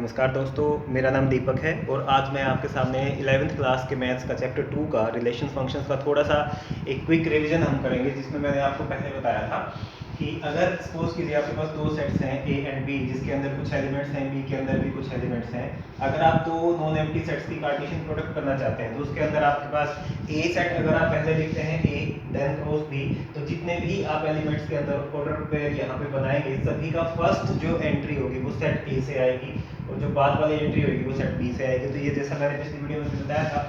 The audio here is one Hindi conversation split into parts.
नमस्कार दोस्तों, मेरा नाम दीपक है और आज मैं आपके सामने 11th क्लास के मैथ्स का चैप्टर 2 का रिलेशन फंक्शंस का थोड़ा सा एक क्विक रिवीजन हम करेंगे, जिसमें मैंने आपको पहले बताया था कि अगर सपोज कीजिए आपके पास दो सेट्स हैं ए एंड बी, जिसके अंदर कुछ एलिमेंट्स हैं, बी के अंदर भी कुछ एलिमेंट्स हैं। अगर आप दो नॉन एम्प्टी सेट्स की कार्टेशियन प्रोडक्ट करना चाहते हैं तो उसके अंदर आपके पास ए सेट अगर आप पहले लिखते हैं ए देन क्रॉस बी, तो जितने भी आप एलिमेंट्स के अंदर ऑर्डर पेयर यहाँ पे बनाएंगे सभी का फर्स्ट जो एंट्री होगी वो सेट ए से आएगी और जो बाद वाली एंट्री होगी वो सेट बी से आएगी। तो ये जैसा मैंने पिछली वीडियो में बताया था,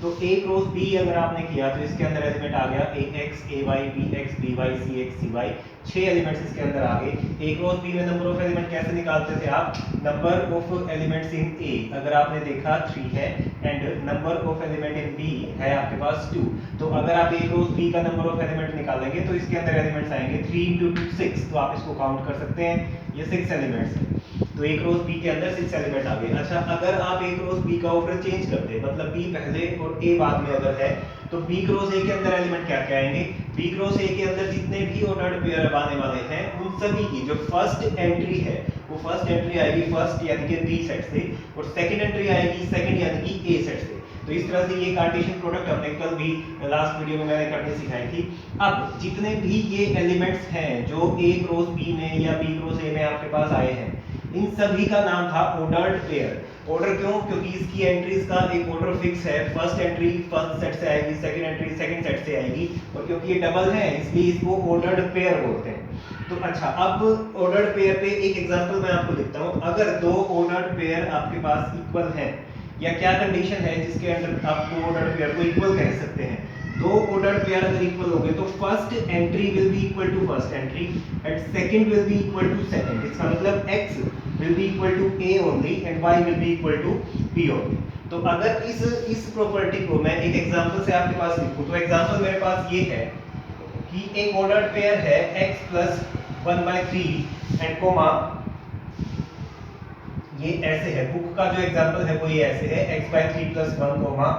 तो ए क्रॉस बी अगर आपने किया तो इसके अंदर एलिमेंट आ गया A X A Y B X B Y C X C Y, 6 elements इसके अंदर आ गए। ए क्रॉस बी में नंबर ऑफ एलिमेंट कैसे निकालते थे आप? Number of elements in A अगर आपने देखा 3 है and number of element in B है आपके पास 2, तो अगर आप ए क्रॉस बी का नंबर ऑफ एलिमेंट निकालेंगे तो इसके अंदर एलिमेंट्स आएंगे 3 × 2 6, तो आप इसको काउंट कर सकते हैं, ये 6 एलिमेंट्स हैं। तो ए क्रॉस बी के अंदर 6 एलिमेंट आ गए। अच्छा, अगर आप ए क्रॉस बी का ऑर्डर चेंज कर दे, मतलब बी पहले और ए बाद में अगर है, तो बी क्रॉस ए के अंदर एलिमेंट क्या क्या आएंगे? बी क्रॉस ए के अंदर जितने भी ऑर्डर्ड पेयर आने वाले हैं उन सभी की जो फर्स्ट एंट्री है वो फर्स्ट एंट्री आएगी फर्स्ट यानी कि बी सेट से, और सेकंड एंट्री आएगी सेकंड यानी कि ए सेट से। तो इस तरह से ये कार्टेशियन प्रोडक्ट हमने कल भी लास्ट वीडियो में मैंने करनी सिखाई थी। अब जितने भी ये एलिमेंट्स हैं जो ए क्रॉस बी में या बी क्रॉस ए में आपके पास आए हैं, इन सभी का नाम था ऑर्डर्ड पेयर। ऑर्डर क्यों? क्योंकि इसकी एंट्रीज का एक ऑर्डर फिक्स है, फर्स्ट एंट्री फर्स्ट सेट से आएगी, सेकंड एंट्री सेकंड सेट से आएगी, और क्योंकि ये डबल है इसलिए इसको ऑर्डर्ड पेयर बोलते हैं। तो अच्छा, अब ऑर्डर्ड पेयर पे एक एग्जांपल मैं आपको लिखता हूं। अगर दो ऑर्डर्ड पेयर आपके पास इक्वल हैं, या क्या कंडीशन है जिसके अंदर आप दो ऑर्डर्ड पेयर को इक्वल कह सकते हैं? दो ऑर्डर्ड पेयर अगर इक्वल हो गए तो first entry will be equal to first entry and second will be equal to second. इसका मतलब x will be equal to a only and y will be equal to b only. तो अगर इस प्रॉपर्टी को मैं एक एग्जांपल से आपके पास लिखूं, तो एग्जांपल मेरे पास ये है कि एक ऑर्डर्ड पेयर है x प्लस 1/3 एंड कोमा ये ऐसे है। बुक का जो एग्जांपल है वो ये ऐसे है, x/3 + 1 comma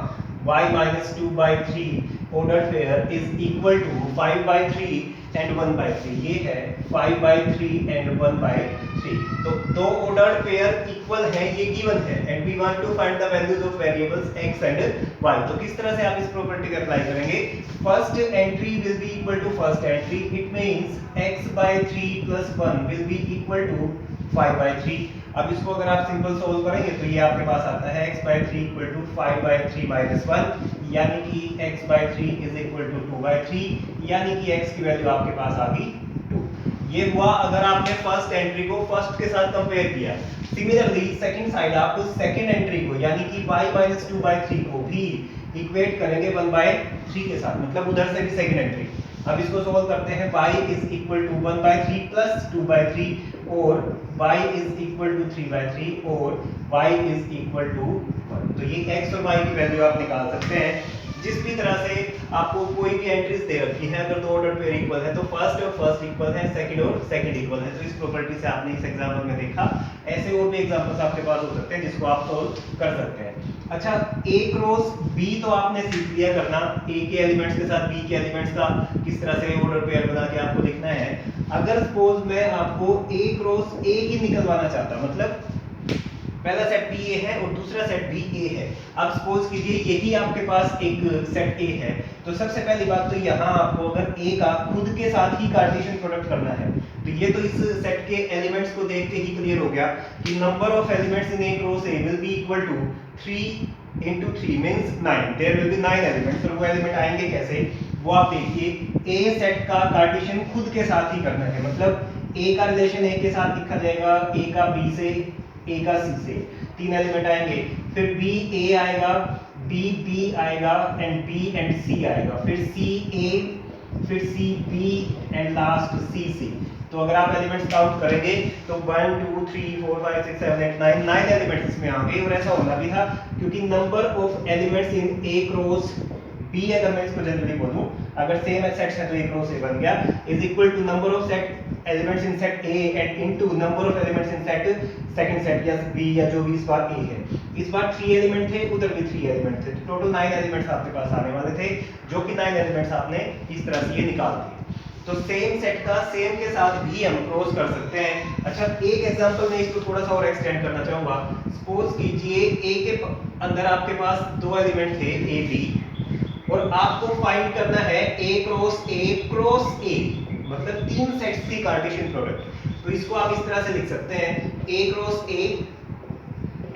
y - 2/3 ordered pair is equal to 5/3 and 1/3। ये है 5/3 एंड 1/3। तो दो ऑर्डर्ड पेयर इक्वल है, ये गिवन है, and we want to find the values of variables x and y। तो किस तरह से आप इस प्रॉपर्टी को अप्लाई करेंगे? First entry will be equal to first entry, it means x/3 + 1 will be equal to 5/3। अब इसको अगर आप सिंपल सोल्व करेंगे तो ये आपके पास आता है x/3 = 5/3 - 1, यानी कि x/3 = 2/3, यानी कि x की वैल्यू आपके पास आ गई 2। ये हुआ अगर आपने फर्स्ट एंट्री को फर्स्ट के साथ कंपेयर किया। सिमिलरली सेकंड साइड आप सेकंड एंट्री को यानी कि y - 2/3 को भी इक्वेट करेंगे 1/3 के साथ, मतलब उधर से भी सेकंड एंट्री। अब इसको सोल्व करते हैं। y = 1/3 + 2/3 और y = 3/3 और y = 1। तो ये x और y की वैल्यू आप निकाल सकते हैं। जिस भी तरह से आपको कोई भी एंट्रीज दे रखी है, अगर दो ऑर्डर पेयर इक्वल है तो फर्स्ट और फर्स्ट इक्वल है, सेकंड और सेकंड इक्वल है। तो इस प्रॉपर्टी से आपने इस एग्जांपल में देखा। ऐसे और भी एग्जांपल्स आपके पास हो सकते हैं जिसको आप सोल्व कर सकते हैं। अच्छा, a क्रॉस b तो आपने सीख लिया करना, a के एलिमेंट्स के साथ b के एलिमेंट्स का किस तरह से ऑर्डर पेयर बना के आपको लिखना है। अगर सपोज मैं आपको a क्रॉस a ही निकलवाना चाहता, मतलब पहला सेट भी ए है और दूसरा सेट भी ए है। अब सपोज कीजिए यही आपके पास एक सेट ए है, तो सबसे पहली बात तो यहाँ आपको अगर ए का खुद के साथ ही कार्टेशियन प्रोडक्ट करना है, तो ये तो इस सेट के एलिमेंट्स को देख के ही क्लियर हो गया कि number of elements in A cross A will be equal to 3 × 3 means 9। There will be 9 elements. और वो एलिमेंट आएंगे कैसे, वो आप देखिए। ए सेट का कार्टेशियन खुद के साथ ही करना है, मतलब ए का रिलेशन ए के साथ लिखा जाएगा, ए का बी से, ए का सी से, 3 एलिमेंट आएंगे। फिर बी ए आएगा, बी बी आएगा एंड बी एंड सी आएगा, फिर सी ए, फिर C B and last C C. तो अगर आप एलिमेंट्स काउंट करेंगे तो 1 2 3 4 5 6 7 8 9 एलिमेंट्स इसमें आ गए। और ऐसा होना भी था क्योंकि number of elements in A cross B, अगर मैं इसको जनरली बोलूं, अगर सेम सेट्स है तो ए क्रॉस ए बन गया, is equal to number of set elements in set A and into number of elements in set second set या बी, या जो भी इस बार ए है। इस बार 3 एलिमेंट थे, उधर भी 3 एलिमेंट थे, तो टोटल 9 एलिमेंट्स आपके पास आने वाले थे, जो कि 9 एलिमेंट्स आपने इस तरह से ये निकाल दिए। तो सेम सेट का सेम के साथ भी हम क्रॉस कर सकते हैं। अच्छा, एक एग्जांपल मैं इसको थोड़ा सा और एक्सटेंड करना चाहूंगा। सपोज कीजिए ए के अंदर आपके पास दो एलिमेंट थे ए बी, और आपको फाइंड करना है ए क्रॉस ए, मतलब तीन सेट्स की कार्टेशियन प्रोडक्ट। तो इसको आप इस तरह से लिख सकते हैं A cross A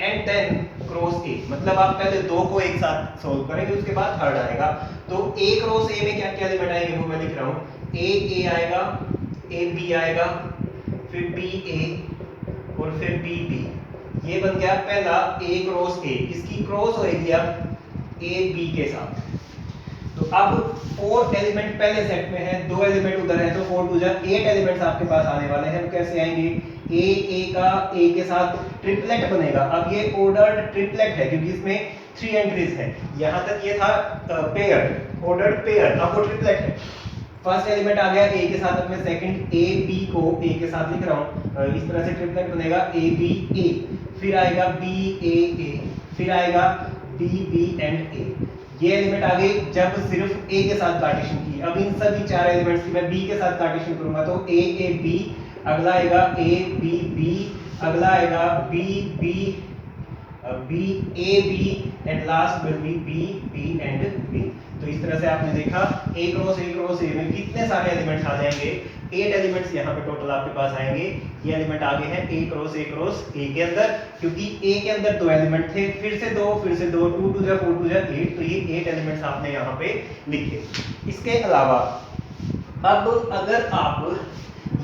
and then cross A, मतलब आप पहले दो को एक साथ सॉल्व करेंगे, उसके बाद थर्ड आएगा। तो ए क्रॉस ए में क्या क्या एलिमेंट आएंगे वो मैं लिख रहा हूं। ए आएगा, ए बी आएगा, फिर बी ए और फिर बी बी। ये बन गया पहला ए क्रॉस ए। इसकी क्रॉस होएगी अब ए बी के साथ। तो अब 4 एलिमेंट पहले सेट में है, 2 एलिमेंट उधर है, तो 4 टू जा 8 एलिमेंट्स आपके पास आने वाले हैं। कैसे आएंगे? ए का ए के साथ ट्रिपलेट बनेगा। अब ये ऑर्डर्ड ट्रिपलेट है क्योंकि इसमें 3 एंट्रीज हैं। यहां तक ये था पेयर, ऑर्डर्ड पेयर, अब वो ट्रिपलेट है। फर्स्ट एलिमेंट आ गया ए के साथ, अब मैं सेकंड ए बी को ए के साथ लिख रहा हूं। इस तरह से ट्रिपलेट बनेगा ए बी ए, फिर आएगा बी ए, फिर आएगा बी बी एंड ए। ये एलिमेंट आ गए जब सिर्फ ए के साथ पार्टीशन की। अब इन सभी 4 एलिमेंट्स की मैं बी के साथ पार्टीशन करूंगा तो ए बी, अगला आएगा ए बी बी, अगला आएगा B B B A B and last will be B B and B. तो इस तरह से आपने देखा ए क्रॉस ए में कितने सारे एलिमेंट्स आ जाएंगे। 8 एलिमेंट्स यहाँ पे टोटल आपके पास आएंगे। ये एलिमेंट आगे हैं ए क्रॉस ए के अंदर, क्योंकि ए के अंदर 2 एलिमेंट थे, फिर से 2 2 टू जा 4 टू जा 8, तो ये 8 एलिमेंट्स आपने यहाँ पे लिखे। इसके अलावा अब अगर आप,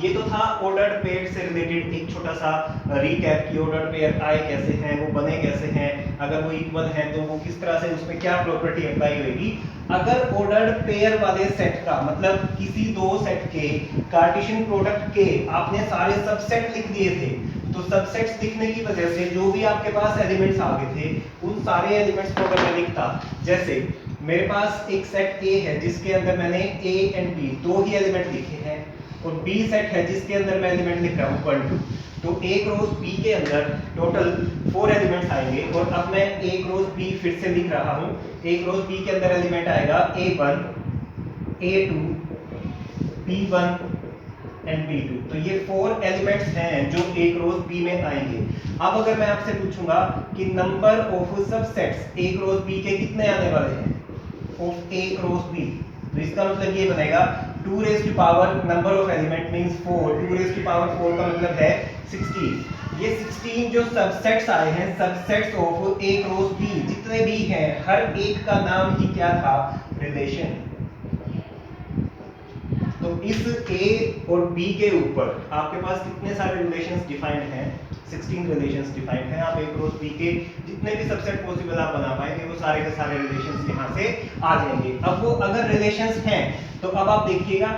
ये तो था ऑर्डर्ड पेयर से रिलेटेड एक छोटा सा रीकैप कि ऑर्डर्ड पेयर आए कैसे हैं, वो बने कैसे हैं, अगर वो इक्वल हैं तो वो किस तरह से, उसमें क्या प्रॉपर्टी अप्लाई होगी। अगर ऑर्डर्ड पेयर वाले सेट का मतलब किसी दो सेट के कार्टेशियन प्रोडक्ट के आपने सारे सबसेट लिख दिए थे, तो सबसेट्स लिखने की वजह से जो भी आपके पास एलिमेंट्स आ गए थे उन सारे एलिमेंट्स को अगर मैं लिखता, जैसे मेरे पास एक सेट ए है जिसके अंदर मैंने ए एंड बी 2 ही एलिमेंट लिखे हैं, और बी सेट है जिसके अंदर मैं एलिमेंट लिख रहा हूँ 1 2, तो ए क्रॉस बी के अंदर टोटल 4 एलिमेंट्स आएंगे। और अब मैं ए क्रॉस बी फिर से लिख रहा हूँ। ए क्रॉस बी के अंदर एलिमेंट आएगा a1 a2 b1 and b2। तो ये 4 एलिमेंट्स हैं जो a क्रॉस b में आएंगे। अब अगर मैं आपसे पूछूंगा कि number of subsets a cross b के कितने आने वाले हैं ऑफ a क्रॉस b, तो इसका मतलब ये बनेगा 2 raise to power number of element means 4, 2 raise to power 4 का मतलब है 16। ये 16 जो सबसेट्स आए हैं, subsets of A cross B जितने भी हैं, हर एक का नाम ही क्या था? रिलेशन। तो इस ए और बी के ऊपर आपके पास कितने सारे रिलेशंस डिफाइंड हैं? 16 रिलेशंस डिफाइंड हैं। आप ए क्रॉस बी के जितने भी सबसेट पॉसिबल आप बना पाएंगे वो सारे के सारे रिलेशंस यहाँ से आ जाएंगे। अब वो अगर रिलेशंस हैं तो अब आप देखिएगा,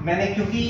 मैंने क्योंकि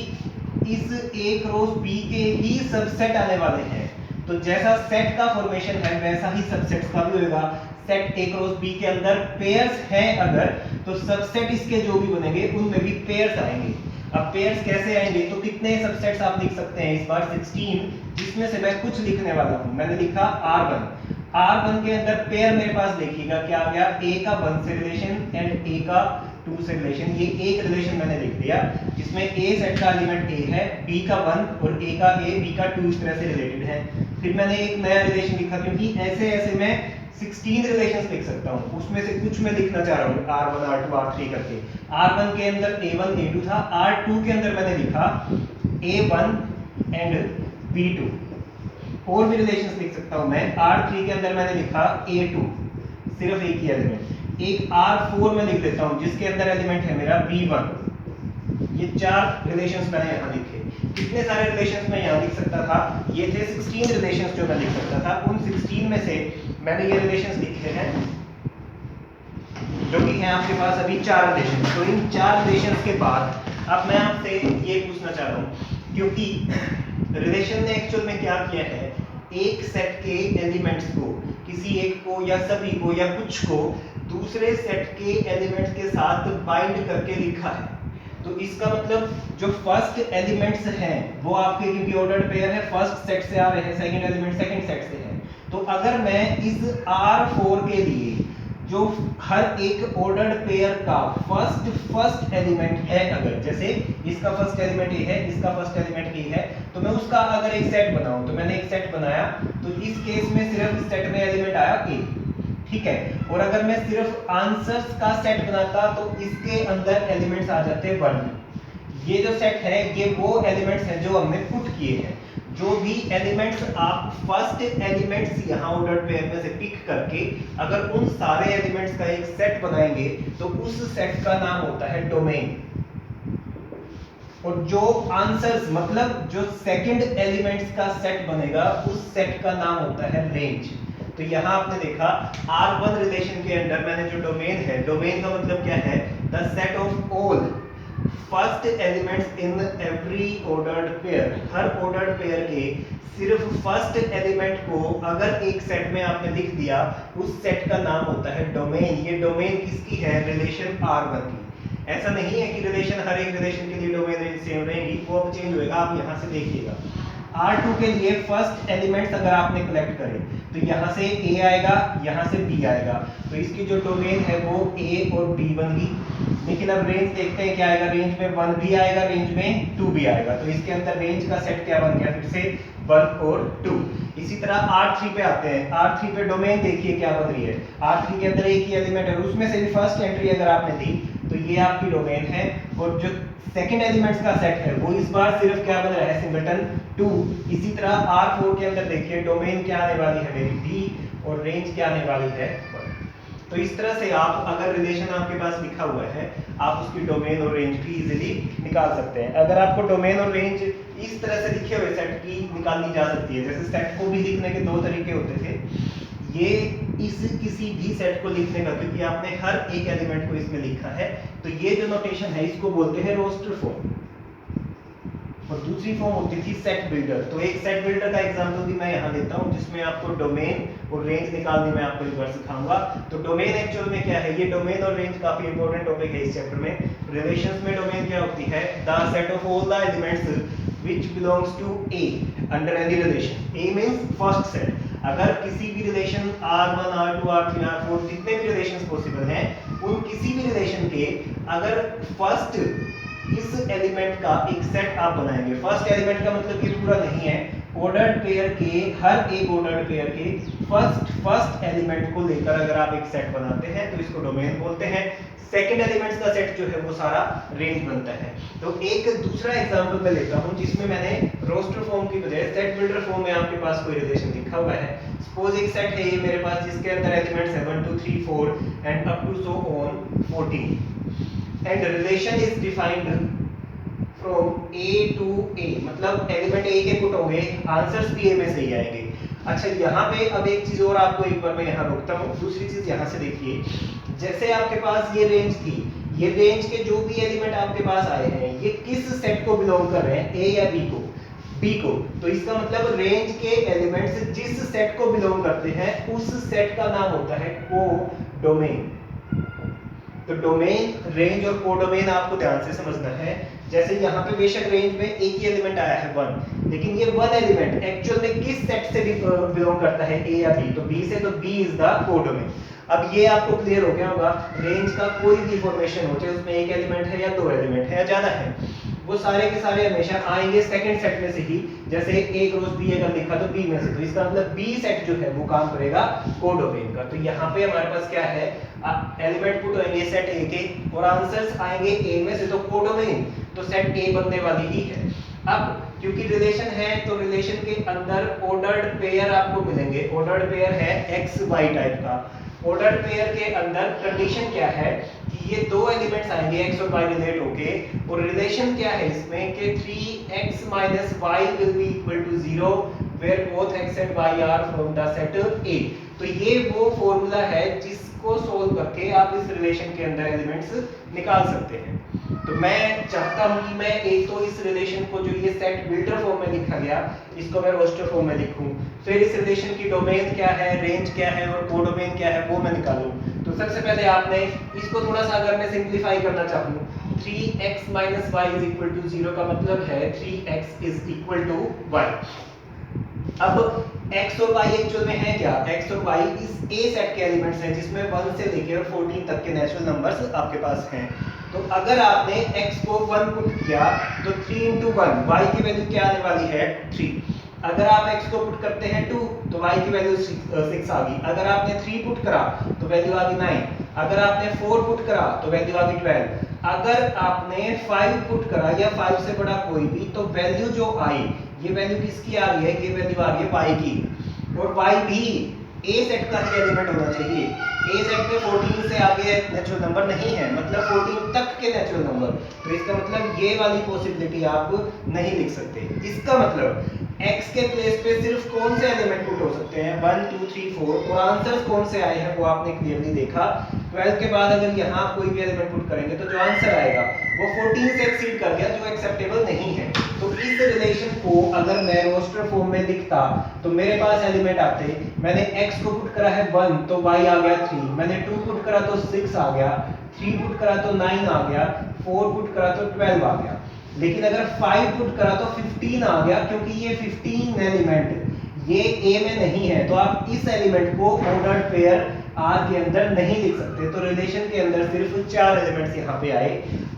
इस ए क्रॉस बी के ही सबसेट आने वाले हैं, तो जैसा सेट का फॉर्मेशन है वैसा ही सबसेट्स का भी होगा। सेट ए क्रॉस बी के अंदर पेयर्स हैं अगर, तो सबसेट इसके जो भी बनेंगे उनमें भी पेयर्स आएंगे। अब पेयर्स कैसे आएंगे? तो कितने सबसेट्स आप लिख सकते हैं इस बार? 16, जिसमें से मैं कुछ लिखने वाला हूं। मैंने लिखा R1 के अंदर पेयर मेरे पास देखिएगा क्या आ गया? A का 1 से रिलेशन एंड A का 2 से रिलेशन। ये एक रिलेशन मैंने लिख दिया जिसमें A सेट का एलिमेंट A है, B का 1 और A का A, B का 2 इस तरह से रिलेटेड है। फिर मैंने एक नया रिलेशन लिखा, क्योंकि ऐसे ऐसे मैं 16 रिलेशंस लिख सकता हूं, उसमें से कुछ मैं लिखना चाह रहा हूं R1 R2 R3 करके। R1 के अंदर A1 A2 था, R2 के अंदर मैंने लिखा A1 एंड B2। और भी रिलेशंस लिख सकता हूं मैं। R3 के अंदर मैंने लिखा A2, सिर्फ एक ही एलिमेंट। एक R4 में लिख देता हूं जिसके अंदर एलिमेंट है मेरा B1। ये 4 रिलेशंस मैंने यहां लिखे। कितने सारे रिलेशंस मैं यहां लिख सकता था? ये थे 16 रिलेशंस जो मैं लिख सकता था। उन 16 में से मैंने ये रिलेशंस लिखे हैं जो कि हैं आपके पास अभी 4 रिलेशंस। तो इन 4 रिलेशंस के बाद अब मैं आपसे ये पूछना चाह रहा हूं, क्योंकि रिलेशन ने एक्चुअल में क्या किया है, एक सेट के एलिमेंट्स को, किसी एक को या सभी को या कुछ को दूसरे सेट के एलिमेंट्स के साथ बाइंड करके लिखा है। तो इसका मतलब जो फर्स्ट एलिमेंट्स हैं वो आपके, क्योंकि ऑर्डर्ड पेयर है, फर्स्ट सेट से आ रहे हैं, सेकंड एलिमेंट सेकंड सेट से है। तो अगर मैं इस R4 के लिए जो हर एक ऑर्डर्ड पेयर का फर्स्ट एलिमेंट है, अगर जैसे इसका फर्स्ट एलिमेंट ये है, इसका फर्स्ट एलिमेंट ये है, तो मैं उसका अगर एक सेट बनाऊं, तो मैंने एक सेट बनाया, तो इस केस में सिर्फ इस सेट में एलिमेंट आया ए, ठीक है। और अगर मैं सिर्फ आंसर्स का सेट बनाता तो इसके अंदर एलिमेंट्स आ जाते 1। ये जो सेट है ये वो एलिमेंट्स हैं जो हमने पुट किए हैं। जो भी एलिमेंट्स आप फर्स्ट एलिमेंट्स यहाँ ऑर्डर्ड पेयर में से पिक करके अगर उन सारे एलिमेंट्स का एक सेट बनाएंगे तो उस सेट का नाम होता है डोमेन। और जो आंसर्स मतलब जो सेकंड एलिमेंट्स का सेट बनेगा उस सेट का नाम होता है रेंज। तो यहाँ आपने देखा R1 रिलेशन के अंदर मैंने जो डोमेन है, डोमेन का मतलब क्या है, the set of all first elements in every ordered pair. Her ordered pair के सिर्फ फर्स्ट एलिमेंट को अगर एक सेट में आपने लिख दिया उस सेट का नाम होता है डोमेन। ये डोमेन किसकी है, रिलेशन R1 की। ऐसा नहीं है कि रिलेशन हर एक रिलेशन के लिए डोमेन रेंज सेम रहेगी, वो अब चेंज होएगा। आप यहाँ से देखिएगा R2 के लिए फर्स्ट एलिमेंट्स अगर आपने कलेक्ट करे तो यहाँ से A आएगा, यहाँ से B आएगा, तो इसकी जो डोमेन है वो A और B बन गई। लेकिन अब रेंज देखते हैं क्या आएगा, रेंज में 1 भी आएगा, रेंज में 2 भी आएगा, तो इसके अंदर रेंज का सेट क्या बन गया, फिर से 1 और 2। इसी तरह R3 पे आते हैं। R3 पे डोमेन देखिए क्या बन रही है, R3 के अंदर एक ही एलिमेंट है, उसमें से भी फर्स्ट एंट्री अगर आपने दी तो ये आपकी डोमेन है। और जो सेकंड एलिमेंट्स का सेट है वो इस बार सिर्फ क्या बन रहा है, सिंगलटन 2। इसी तरह R4 के अंदर देखिए डोमेन क्या आने वाली है मेरी B और रेंज क्या आने वाली है 1। तो इस तरह से आप अगर रिलेशन आपके पास लिखा हुआ है आप उसकी डोमेन और रेंज भी इजीली निकाल सकते हैं। अगर आपको डोमेन और रेंज इस तरह से लिखे हुए सेट की निकालनी जा सकती है, जैसे सेट को भी लिखने के 2 तरीके होते थे, ये इस किसी भी सेट को लिखने का, क्योंकि आपने हर एक एलिमेंट को इसमें लिखा है, तो ये जो नोटेशन है इसको बोलते हैं रोस्टर फॉर्म। और दूसरी फॉर्म होती थी सेट बिल्डर। तो एक सेट बिल्डर का एग्जांपल भी मैं यहाँ देता हूँ जिसमें आपको डोमेन और रेंज निकालनी मैं आपको एक बार सिखाऊंगा। तो डोमेन एक्चुअल में क्या है, ये डोमेन और रेंज काफी इंपॉर्टेंट टॉपिक है इस चैप्टर में। रिलेशंस में डोमेन क्या होती है, the set of all the elements which belongs to A under any relation. A means first set. अगर किसी भी relation R1, R2, R3, R4 जितने भी रिलेशंस पॉसिबल हैं उन किसी भी रिलेशन के अगर फर्स्ट इस एलिमेंट का एक सेट आप बनाएंगे। फर्स्ट एलिमेंट का मतलब ये पूरा नहीं है, ऑर्डर्ड पेयर के हर एक ऑर्डर्ड पेयर के फर्स्ट एलिमेंट को लेकर अगर आप एक सेट बनाते हैं तो इसको डोमेन बोलते हैं। सेकंड एलिमेंट्स का सेट जो है वो सारा रेंज बनता है। तो एक दूसरा एग्जांपल मैं लेता हूं जिसमें मैंने रोस्टर फॉर्म की बजाय सेट बिल्डर फॉर्म में आपके पास कोई रिलेशन लिखा हुआ है। सपोज एक सेट है ये मेरे पास जिसके अंदर एलिमेंट्स है 1 2 3 4 and up to so on 14 and relation is defined from A to A, मतलब एलिमेंट A के पुट होंगे, आंसर्स भी A में से ही आएंगे। अच्छा यहाँ पे अब एक चीज और आपको एक बार मैं यहाँ रोकता हूँ, दूसरी चीज यहाँ से देखिए, जैसे आपके पास ये रेंज थी, ये रेंज के जो भी एलिमेंट आपके पास आए हैं ये किस सेट को बिलोंग कर रहे हैं, A या B को, B को। तो इसका मतलब रेंज के एलिमेंट्स जिस सेट को बिलोंग करते हैं उस सेट का नाम होता है कोडोमेन। तो डोमेन, रेंज और कोडोमेन आपको ध्यान से समझना है। जैसे यहाँ पे बेशक रेंज में एक ही एलिमेंट आया है 1, लेकिन ये 1 एलिमेंट एक्चुअल में किस सेट से बिलोंग करता है, A या B, तो B से, तो B इज द कोडोमेन। अब ये आपको क्लियर हो गया होगा, रेंज का कोई भी फॉर्मेशन हो चाहे उसमें एक एलिमेंट है या 2 एलिमेंट है या ज्यादा है, वो सारे के सारे हमेशा आएंगे सेकंड सेट में से ही। जैसे A क्रॉस B अगर लिखा तो B में से, तो इसका मतलब B सेट जो है वो काम करेगा कोडोमेन का। तो यहाँ पे हमारे पास क्या है, एलिमेंट पुट होंगे सेट A के और आंसर्स आएंगे A में से, तो कोडोमेन तो सेट A बनने वाली ही है। अब क्योंकि रिलेशन है तो रिलेशन के अंदर ऑर्डर्ड पेयर आपको मिलेंगे। ऑर्डर्ड पेयर है x y टाइप का। ऑर्डर्ड पेयर के अंदर कंडीशन क्या है कि ये 2 एलिमेंट्स आएंगे x और y रिलेट होके, और रिलेशन क्या है इसमें कि 3x - y will be equal to 0 where both x and y are from the set A। तो ये वो फॉर्मूला है जिसको सोल्व करके आप इस रिलेशन के अंदर एलिमेंट्स निकाल सकते हैं। तो मैं चाहता हूं कि मैं एक तो इस रिलेशन को जो ये सेट बिल्डर फॉर्म में लिखा गया इसको मैं रोस्टर फॉर्म में लिखूं, फिर इस रिलेशन की डोमेन क्या है, रेंज क्या है और कोडोमेन क्या है वो मैं निकालूं। तो सबसे पहले आपने इसको थोड़ा सा अगर मैं सिंपलीफाई करना चाहूं, 3x - y = 0 का मतलब है 3x = y। अब x और y एक्चुअल में है क्या, x और y इस A सेट के एलिमेंट्स हैं जिसमें 1 से लेकर 14 तक के नेचुरल नंबर्स आपके पास हैं। तो अगर आपने x को 1 पुट किया तो 3 into 1 y की वैल्यू क्या आने वाली है 3। अगर आप x को पुट करते हैं 2 तो y की वैल्यू 6 आ गई। अगर आपने 3 पुट करा तो वैल्यू आ गई 9। अगर आपने 4 पुट करा तो वैल्यू आ गई 12। अगर आपने 5 पुट करा या 5 से बड़ा कोई भी तो वैल्यू जो आई, ये वैल्यू किसकी आ रही है, ये वैल्यू आ रही है y की। और y भी A सेट का ही एलिमेंट होना चाहिए। A सेट में 14 से आगे नेचुरल नंबर नहीं है, मतलब 14 तक के नेचुरल नंबर। तो इसका मतलब ये वाली पॉसिबिलिटी आप नहीं लिख सकते। इसका मतलब x के प्लेस पे सिर्फ कौन से एलिमेंट पुट हो सकते हैं 1 2 3 4 और आंसर्स कौन से आए हैं वो आपने क्लियरली देखा। 12 के बाद अगर यहाँ कोई भी एलिमेंट पुट करेंगे तो जो आंसर आएगा वो 14 से एक्सीड कर गया, जो एक्सेप्टेबल नहीं है। तो इस रिलेशन को अगर मैं रोस्टर फॉर्म में लिखता तो मेरे पास एलिमेंट आते, मैंने x को पुट करा है 1 तो y आ गया 3, मैंने 2 पुट करा तो 6 आ गया, 3 पुट करा तो 9 आ गया, 4 पुट करा तो 12 आ गया। लेकिन अगर 5 पुट करा तो 15 आ गया, क्योंकि ये 15 एलिमेंट ये A में नहीं है। तो आप इस एलिमेंट को ऑर्डर्ड पेयर R के अंदर नहीं लिख सकते। तो रिलेशन के अंदर सिर्फ 4 एलिमेंट्स यहाँ पे आए।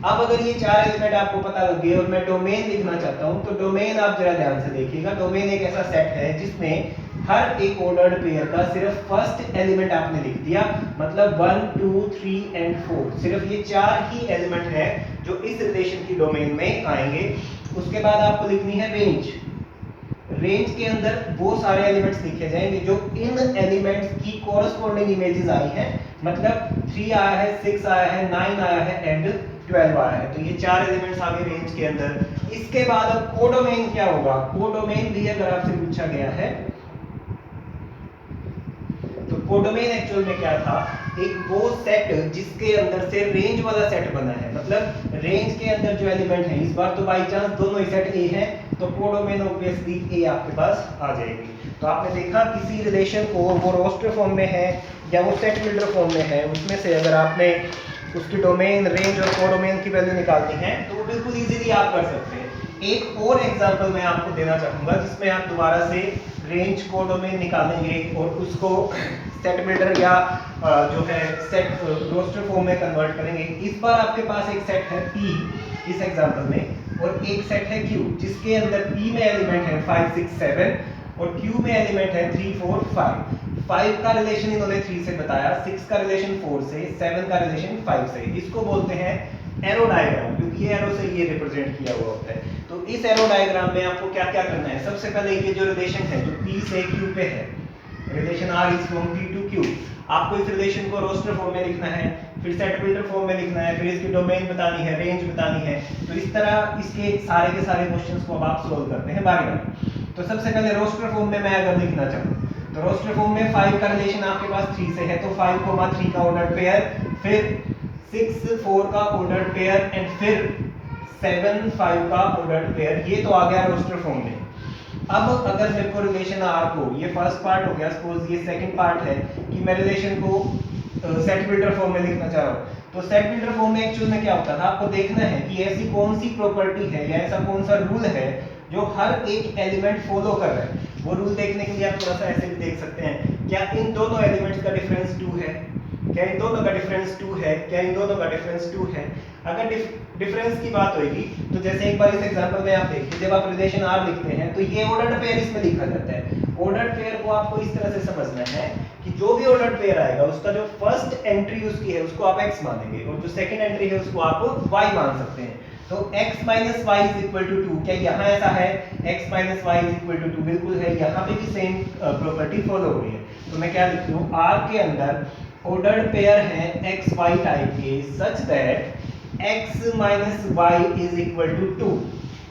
अब अगर ये 4 एलिमेंट आपको पता लग गए और मैं डोमेन लिखना चाहता हूँ तो डोमेन आप जरा ध्यान से देखिएगा। डोमेन एक ऐसा सेट है जिसमें हर एक ऑर्डर्ड पेयर का सिर्फ फर्स्ट एलिमेंट आपने लिख दिया, मतलब 1 2 3 एंड 4, सिर्फ ये 4 ही एलिमेंट है जो इस रिलेशन की डोमेन में आएंगे। उसके बाद आपको लिखनी है रेंज। रेंज के अंदर वो सारे एलिमेंट्स लिखे जाएंगे जो इन एलिमेंट्स की कोरस्पॉन्डिंग इमेजेस आई हैं, मतलब 3 आया है, 6 आया है, 9 आया है एंड 12 आया है। तो ये 4 एलिमेंट्स आ गए रेंज के अंदर। इसके बाद अब कोडोमेन क्या होगा, कोडोमेन भी अगर आपसे पूछा गया है तो कोडोमेन एक्चुअल में क्या था, एक वो सेट जिसके अंदर से रेंज वाला सेट बना है, मतलब रेंज के अंदर जो एलिमेंट है, इस बार तो बाई चांस दोनों ही सेट ए है तो कोडोमेन ऑब्वियसली ए आपके पास आ जाएगी। तो आपने देखा किसी रिलेशन को वो रोस्टर फॉर्म में है या वो सेट बिल्डर फॉर्म में है, उसमें से अगर आपने उसकी डोमेन रेंज और कोडोमेन की वैल्यू निकालनी है तो वो बिल्कुल इजीली आप कर सकते हैं। एक और एग्जांपल मैं आपको देना चाहूंगा जिसमें आप दोबारा से रेंज कोडोमेन निकालेंगे और उसको सेट बिल्डर या जो है सेट रोस्टर फॉर्म में कन्वर्ट करेंगे। इस बार आपके पास एक सेट है P इस एग्जांपल में और एक सेट है Q जिसके अंदर P में एलिमेंट है 5 6 7 और Q में एलिमेंट है 3 4 5। 5 का रिलेशन इन्होंने 3 से बताया, 6 का रिलेशन 4 से, 7 का रिलेशन 5 से। इसको बोलते हैं एरो डायग्राम, क्योंकि ये एरो से ये रिप्रेजेंट किया हुआ होता है। तो इस एरो डायग्राम में आपको क्या क्या करना है, सबसे पहले ये जो रिलेशन है जो P से Q पे है, relation R is from P to Q, आपको इस रिलेशन को रोस्टर फॉर्म में लिखना है, फिर सेट बिल्डर फॉर्म में लिखना है, फिर इसकी डोमेन बतानी है, रेंज बतानी है। तो इस तरह इसके सारे के सारे क्वेश्चंस को अब आप सोल्व करते हैं बारी बारी। तो सबसे पहले रोस्टर फॉर्म में मैं अगर लिखना चाहूँ तो रोस्टर फॉर्म में 5 का रिलेशन आपके पास 3 से है तो 5 3 का ऑर्डर पेयर, फिर 6 4 का ऑर्डर पेयर एंड फिर 7 5 का ऑर्डर पेयर। ये तो आ गया रोस्टर फॉर्म में। अब अगर मेरे को रिलेशन R को, ये फर्स्ट पार्ट हो गया, सपोज ये सेकंड पार्ट है कि मैं रिलेशन को सेट बिल्डर फॉर्म में लिखना चाह रहा हूँ। तो सेट बिल्डर फॉर्म में एक्चुअल में क्या होता था, आपको देखना है कि ऐसी कौन सी प्रॉपर्टी है या ऐसा कौन सा रूल है जो हर एक एलिमेंट फॉलो कर रहा है। वो रूल देखने के लिए आप थोड़ा सा ऐसे भी देख सकते हैं, क्या इन दोनों एलिमेंट्स का डिफरेंस 2 है, क्या इन दोनों का डिफरेंस 2 है, क्या इन दोनों का डिफरेंस 2 है। अगर डिफरेंस की बात होगी तो जैसे एक बार इस एग्जांपल में आप देखिए, जब आप रिलेशन R लिखते हैं तो ये ऑर्डर्ड पेयर इसमें लिखा जाता है। ऑर्डर्ड पेयर को आपको इस तरह से समझना है कि जो भी ऑर्डर्ड पेयर आएगा उसका जो फर्स्ट एंट्री उसकी है उसको आप x मानेंगे और जो सेकंड एंट्री है उसको आप y मान सकते हैं। तो x minus Y is equal to 2, क्या यहाँ ऐसा है x minus Y is equal to 2? बिल्कुल है, यहाँ पे भी सेम प्रॉपर्टी फॉलो हो रही है। तो मैं क्या लिख लूँ, R के अंदर ऑर्डर्ड पेयर है x y टाइप के such that x minus Y is equal to 2।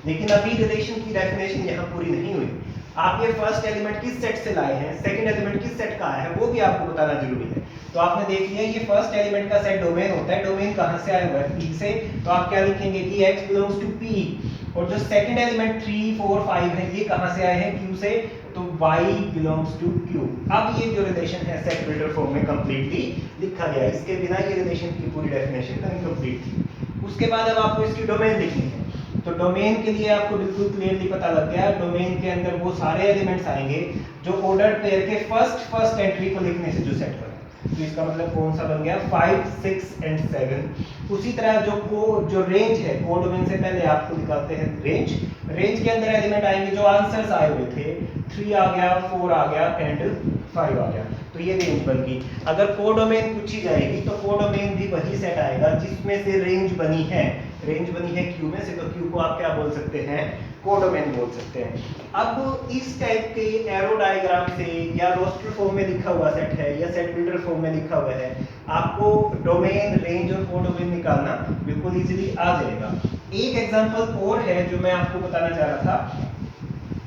लेकिन अभी रिलेशन की डेफिनेशन यहाँ पूरी नहीं हुई। आप ये फर्स्ट एलिमेंट किस सेट से लाए हैं, सेकंड एलिमेंट किस सेट का आया है वो भी आपको बताना जरूरी है। तो आपने देख लिया ये फर्स्ट एलिमेंट का सेट डोमेन होता है, डोमेन कहाँ से आया हुआ है P से, तो आप क्या लिखेंगे कि x बिलोंग्स टू P। और जो सेकंड एलिमेंट 3 4 5 है ये कहाँ से आए हैं Q से, तो y बिलोंग्स टू Q। अब ये जो रिलेशन है सेट बिल्डर फॉर्म में कंप्लीटली लिखा गया है, इसके बिना ये रिलेशन की पूरी डेफिनेशन इनकम्प्लीट थी। उसके बाद अब आपको इसकी डोमेन लिखनी है। तो डोमेन के लिए आपको बिल्कुल क्लियरली पता लग गया, डोमेन के अंदर वो सारे एलिमेंट्स आएंगे जो ऑर्डर्ड पेयर के फर्स्ट एंट्री को लिखने से जो सेट बने। तो इसका मतलब कौन सा बन गया 5, 6 एंड 7। उसी तरह जो रेंज है, कोडोमेन से पहले आपको दिखाते हैं रेंज के अंदर एलिमेंट आएंगे जो आंसर्स आए हुए थे, 3 आ गया, 4 आ गया एंड 5 आ गया, तो ये रेंज बन गई। अगर कोडोमेन पूछी जाएगी तो कोडोमेन भी वही सेट आएगा जिसमें से रेंज बनी है क्यू में से, तो क्यू को आप क्या बोल सकते हैं, कोडोमेन बोल सकते हैं। अब इस टाइप के एरो डायग्राम से या रोस्टर फॉर्म में लिखा हुआ सेट है या सेट बिल्डर फॉर्म में लिखा हुआ है, आपको डोमेन, रेंज और कोडोमेन निकालना बिल्कुल इजीली आ जाएगा। एक एग्जांपल और है जो मैं आपको बताना चाह रहा था,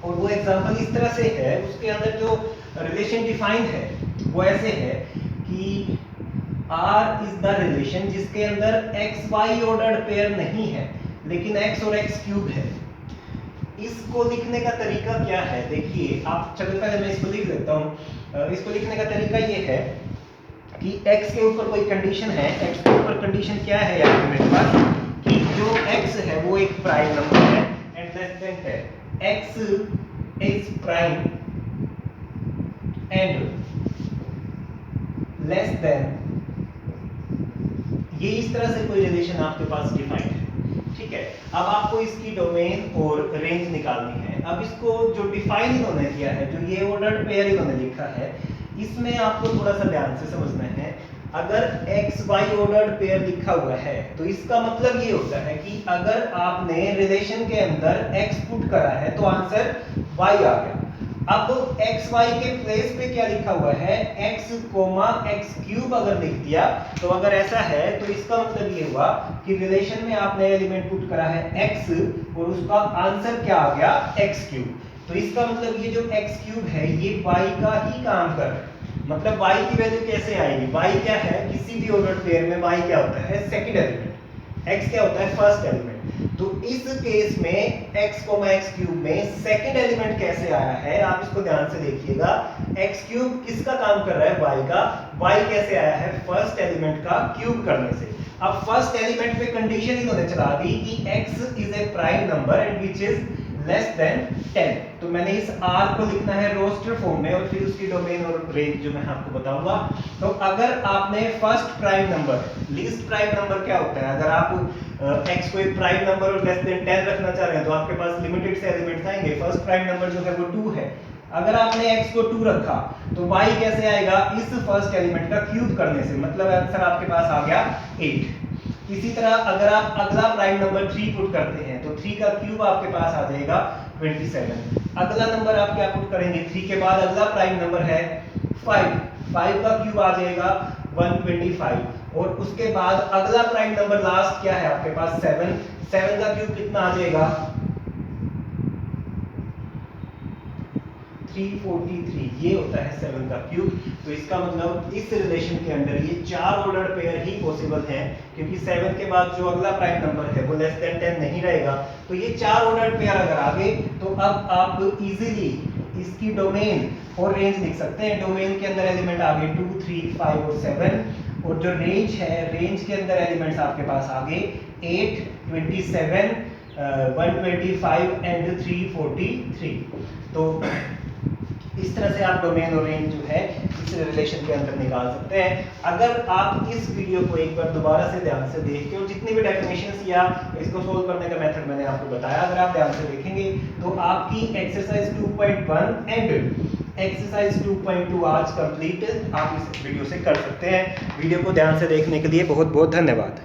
और वो एग्जांपल इस तरह से है, उसके अंदर जो रिलेशन डिफाइंड है वो ऐसे है कि R इज द रिलेशन जिसके अंदर XY ऑर्डर्ड पेयर नहीं है लेकिन X और X क्यूब है। इसको लिखने का तरीका क्या है, देखिए आप, चलो पहले मैं इसको लिख लेता हूँ। इसको लिखने का तरीका ये है कि X के ऊपर कोई कंडीशन है, X के ऊपर कंडीशन क्या है यहाँ पे मेरे पास, कि जो X है वो एक प्राइम नंबर है and less than 10, X is prime and less than, ये इस तरह से कोई रिलेशन आपके पास डिफाइंड है, ठीक है। अब आपको इसकी डोमेन और रेंज निकालनी है। अब इसको जो डिफाइन इन्होंने किया है, जो ये ऑर्डर्ड पेयर इन्होंने लिखा है, इसमें आपको थोड़ा सा ध्यान से समझना है। अगर XY ऑर्डर्ड पेयर लिखा हुआ है तो इसका मतलब ये होता है कि अगर आपने रिलेशन के अंदर X पुट करा है तो आंसर Y आ गया। अब XY के प्लेस पे क्या लिखा हुआ है, X, X क्यूब अगर लिख दिया, तो अगर ऐसा है तो इसका मतलब ये हुआ कि रिलेशन में आपने एलिमेंट पुट करा है X और उसका आंसर क्या आ गया X क्यूब। तो इसका मतलब ये जो X क्यूब है ये Y का ही काम कर रहा है। मतलब Y की वैल्यू कैसे आएगी, Y क्या है, किसी भी ऑर्डर्ड पेयर में Y क्या होता है, सेकंड एलिमेंट, X क्या होता है, फर्स्ट एलिमेंट। तो इस केस में x, x क्यूब में सेकंड एलिमेंट कैसे आया है, आप इसको ध्यान से देखिएगा। x क्यूब किसका काम कर रहा है, y का, y कैसे आया है, फर्स्ट एलिमेंट का क्यूब करने से। अब फर्स्ट एलिमेंट पे कंडीशन इन्होंने चला दी कि x is a prime number and which is less than 10। तो मैंने इस r को लिखना है रोस्टर फॉर्म में और फिर उसकी डोमेन और रेंज जो मैं आपको बताऊंगा। तो अगर आपने first prime number, least prime number क्या होता है, अगर आप x को एक प्राइम नंबर और लेस देन 10 रखना चाह रहे हैं तो आपके पास लिमिटेड से एलिमेंट्स आएंगे। फर्स्ट प्राइम नंबर जो है वो 2 है। अगर आपने x को 2 रखा तो y कैसे आएगा, इस फर्स्ट एलिमेंट का क्यूब करने से, मतलब आंसर आपके पास आ गया 8। इसी तरह अगर आप अगला प्राइम नंबर 3 पुट करते हैं तो 3 का क्यूब आपके पास आ जाएगा 27। अगला नंबर आप क्या पुट करेंगे, 3 के बाद अगला प्राइम नंबर है 5, 5 का क्यूब आ जाएगा 125। और उसके बाद अगला प्राइम नंबर लास्ट क्या है आपके पास 7, 7 का क्यूब कितना आ जाएगा 343, ये होता है 7 का क्यूब। तो इसका मतलब इस रिलेशन के अंदर ये 4 ऑर्डर्ड पेयर ही पॉसिबल हैं, क्योंकि 7 के बाद जो अगला प्राइम नंबर है वो लेस देन 10 नहीं रहेगा। तो ये 4 ऑर्डर्ड पेयर अगर आ गए तो अब आप इजीली इसकी डोमेन और रेंज लिख सकते हैं। डोमेन के अंदर एलिमेंट आ गए 2, 3, 5 और 7, और जो रेंज है, रेंज के अंदर एलिमेंट्स आपके पास आ गए 8, 27, 125 एंड 343। तो इस तरह से आप डोमेन और रेंज जो है इस रिलेशन के अंदर निकाल सकते हैं। अगर आप इस वीडियो को एक बार दोबारा से ध्यान से देख के, और जितनी भी डेफिनेशंस या इसको सोल्व करने का मेथड मैंने आपको बताया, अगर आप ध्यान से देखेंगे तो आपकी एक्सरसाइज 2.1 एंड एक्सरसाइज 2.2 आज कंप्लीट आप इस वीडियो से कर सकते हैं। वीडियो को ध्यान से देखने के लिए बहुत बहुत धन्यवाद।